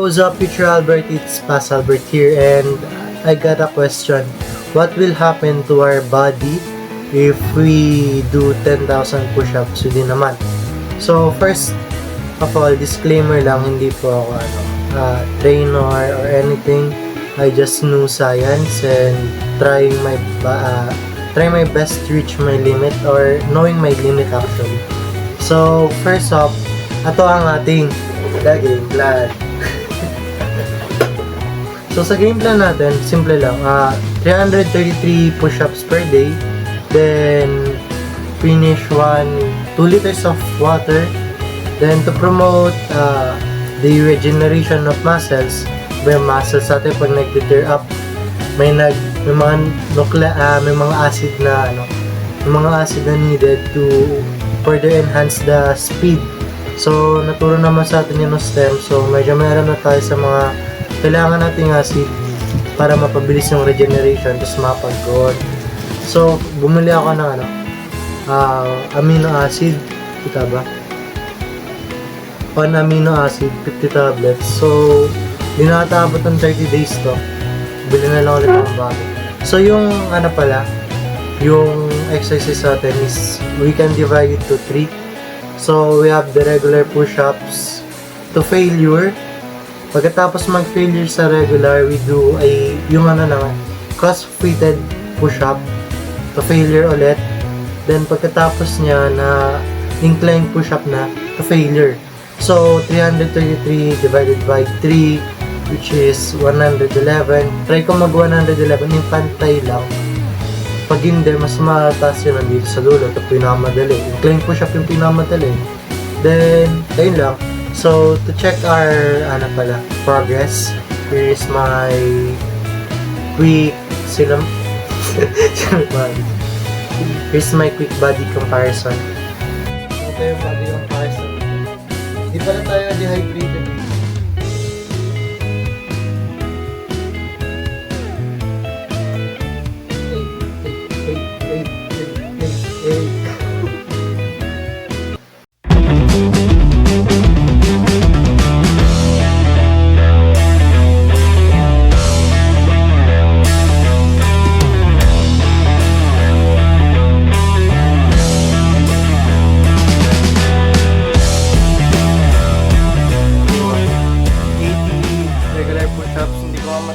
What's up, future Albert? It's Pas Albert here, and I got a question. What will happen to our body if we do 10,000 push-ups within a month? So, first of all, disclaimer lang, hindi po ako trainer or anything. I just know science and trying my best to reach my limit or knowing my limit actually. So, first off, ito ang ating game plan. So sa game plan natin, simple lang. 333 push-ups per day. Then finish 2 liters of water. Then to promote the regeneration of muscles, may muscles natin pag nag-tear up, may mga acid na needed to further enhance the speed. So naturo naman sa atin yung stem. So medyo meron na tayo sa mga kailangan nating acid para mapabilis yung regeneration, tapos mapag-grow. So, bumili ako ng amino acid, kita ba? 1 amino acid, 50 tablets. So, di nakatapot ng 30 days to. Bili na lang ulit ng bago. So, yung yung exercise natin is, we can divide it to 3. So, we have the regular push-ups to failure. Pagkatapos mag-failure sa regular, we do cross-fitted push-up to failure ulit. Then pagkatapos niya na incline push-up na to failure. So 333 divided by 3, which is 111. Try ko mag 111, yung pantay lang. Pag hindi, mas mataas yun nandito sa dulo. Ito pinamadali. Incline push-up yung pinamadali. Then, ayun lang. So, to check our progress, here is my quick here's my quick body comparison. Ito yung body comparison. Hindi pala tayo dehydrated.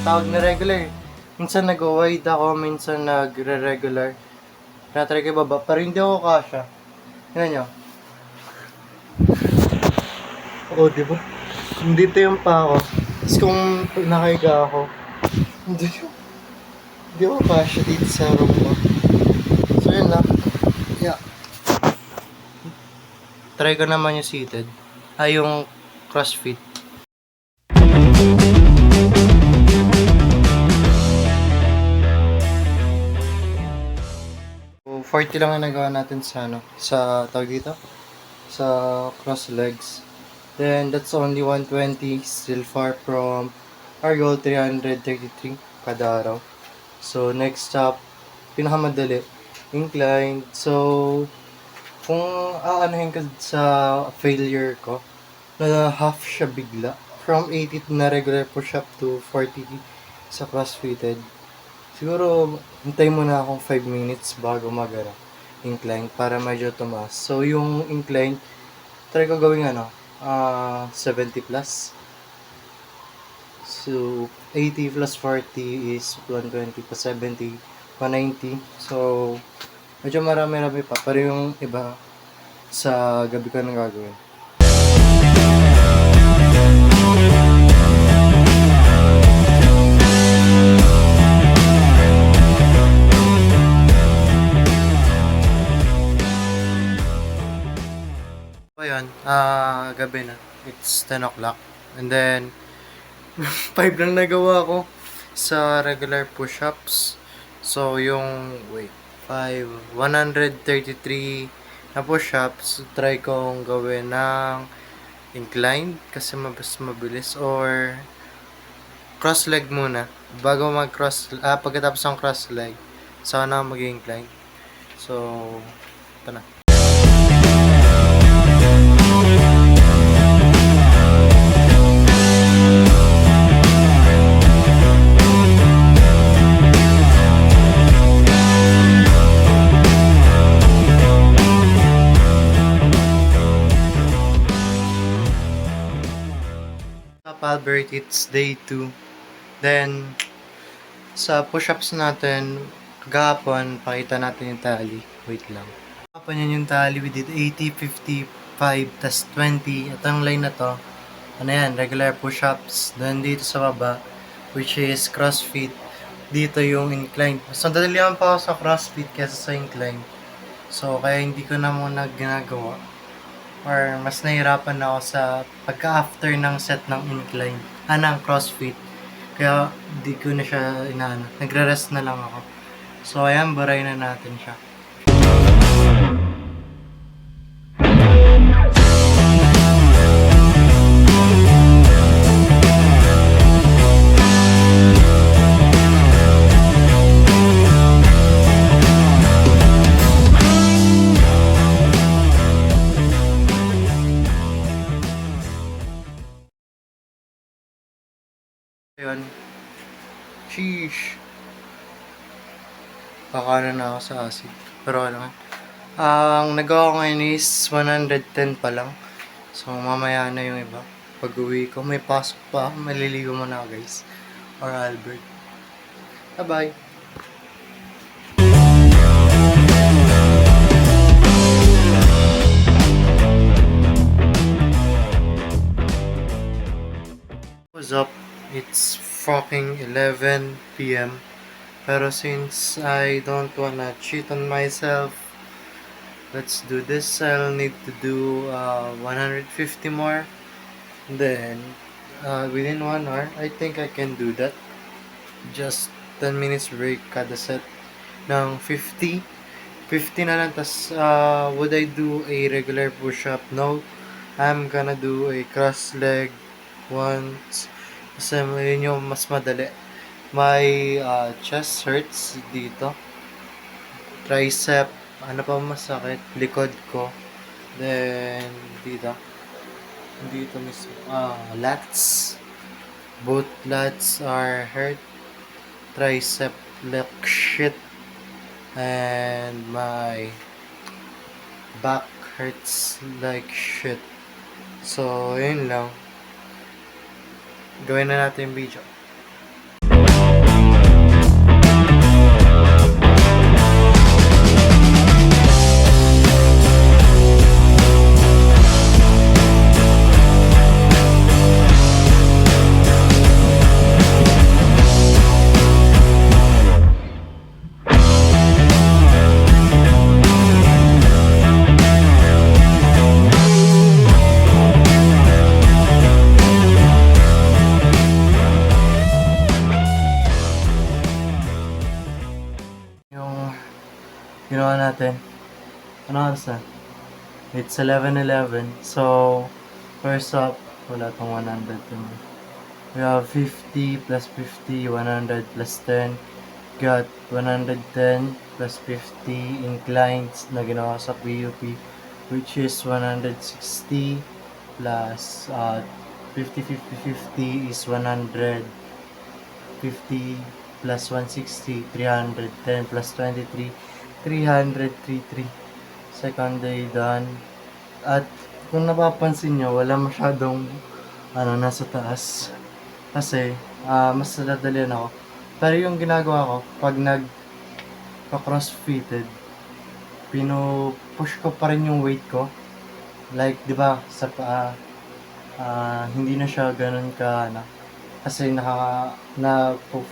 Tawag na regular. Minsan nag-wide ako, minsan nagre-regular. Tinatry ko baba, pero hindi ako kasha. Tingnan nyo. Oo, diba? Dito yung pa ako. Tapos kung nakahiga ako, hindi ako kasha dito sa room ko. So yun lang. Yeah. Try ko naman yung seated. Yung CrossFit. 40 lang ang nagawa natin sa tawag dito, sa cross legs. Then that's only 120, still far from our goal 333 kada araw. So next stop, pinakamadali, incline. So kung aanahin ka sa failure ko, na half siya bigla from 80 na regular push-up to 40 sa crossfitted. Siguro, hintay muna akong 5 minutes bago incline para medyo tumaas. So, yung incline, try ko gawing 70 plus. So, 80 plus 40 is 120 pa 70, 190. So, medyo marami-rami pa. Pero yung iba, sa gabi ko nang gagawin. Ayun, gabi na. It's 10 o'clock. And then, 5 lang nagawa ko sa regular push-ups. So, 133 na push-ups, try kong gawin ng incline kasi mas mabilis, or cross leg muna. Bago pagkatapos ng cross leg, sana mag-incline. So, ito na. Albert? It's day 2. Then, sa push-ups natin, kagahapon, pakita natin yung tally. Wait lang. Kagahapon yun yung tally, we did 80, 55, tas 20. At ang line na to, ano yan, regular push-ups. Then dito sa baba, which is CrossFit. Dito yung incline. So, dadalihan pa ako sa CrossFit kaysa sa incline. So, kaya hindi ko na muna ginagawa. Or mas nahirapan ako sa pagka-after ng set ng incline. Ng CrossFit. Kaya di ko na siya inaano. Nagre-rest na lang ako. So, ayan, baray na natin siya. Ayun. Sheesh. Kakaano na ako sa acid. Pero ano, ang nagawa ko ngayon is 110 pa lang. So, mamaya na yung iba. Pag uwi ko, may pasok pa. Maliligo muna ako, guys. Or Albert. Bye-bye. What's up? It's fucking 11 p.m. Pero since I don't wanna cheat on myself, let's do this. I'll need to do 150 more. Then, within 1 hour, I think I can do that. Just 10 minutes break kada set ng 50. 50 na lang. Tas, would I do a regular push-up? No. I'm gonna do a cross leg once. Kasi yun yung mas madali. My chest hurts dito. Tricep. Ano pa masakit? Likod ko. Then, dito. Dito mismo. Lats. Both lats are hurt. Tricep like shit. And my back hurts like shit. So, yun lang. Gawin na natin yung video. Ginawa natin. Ano oras na? It's 11:11. So, first up, wala tong 100. We have 50 plus 50, 100 plus 10. Got 110 plus 50 inclines na ginawa sa PUP, which is 160 plus 50, 50, 50 is 100. 50 plus 160, 310 plus 23, 333. Second day done. At kung napapansin nyo, wala masyadong nasa taas. Kasi, mas nadadalian ako. Pero yung ginagawa ko, pag nagpa-crossfitted, pinu-push ko pa rin yung weight ko. Like, di ba, sa paa, hindi na siya ganun ka, kasi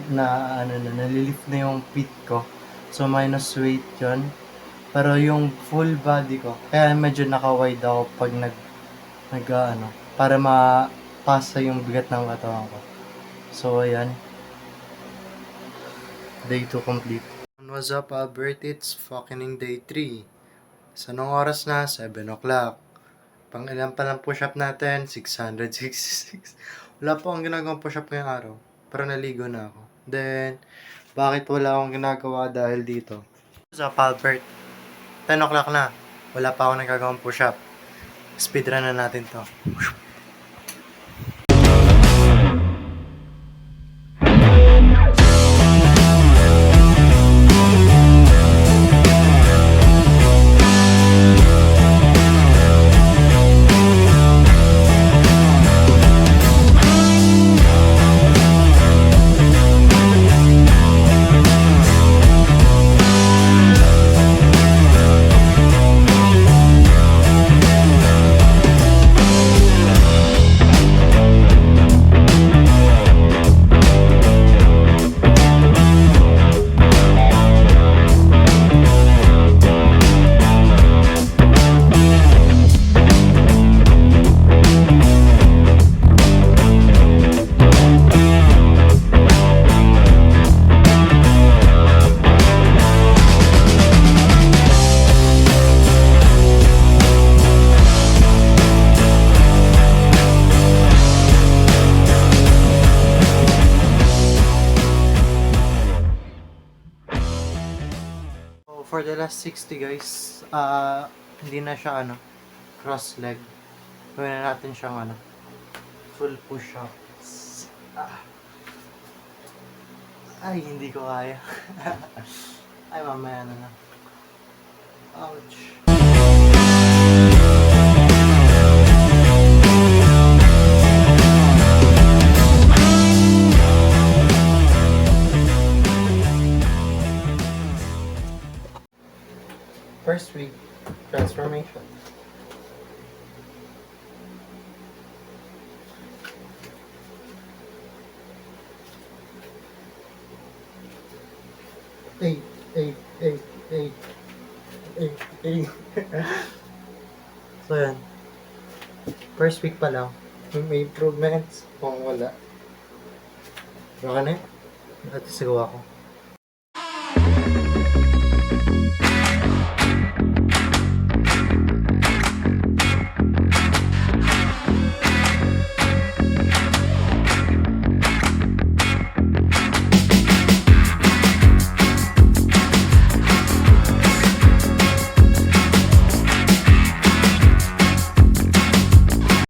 nalilift na yung feet ko. So, minus weight yun. Pero yung full body ko, kaya medyo naka-wide ako pag para mapasa yung bigat ng katawan ko. So, ayan. Day 2 complete. What's up, Albert? It's fucking day 3. Sa anong oras na? 7 o'clock. Pang ilan pa lang push-up natin? 666. Wala po akong ginagawang push-up ngayong araw. Pero naligo na ako. Then, bakit wala akong ginagawa dahil dito? What's up, Albert? 10 o'clock na. Wala pa akong nagagawang push-up. Speedrun na natin to. for the last 60 guys, hindi na siya cross leg. Gawin na natin siyang full push-ups. Ay, hindi ko kaya. Ay, mamaya na lang. Ouch. First week, transformation. Eight, eight, eight, eight, eight, eight. So yan. First week pa lang. May improvements. Kung wala. Baka na yun. At siguro ako.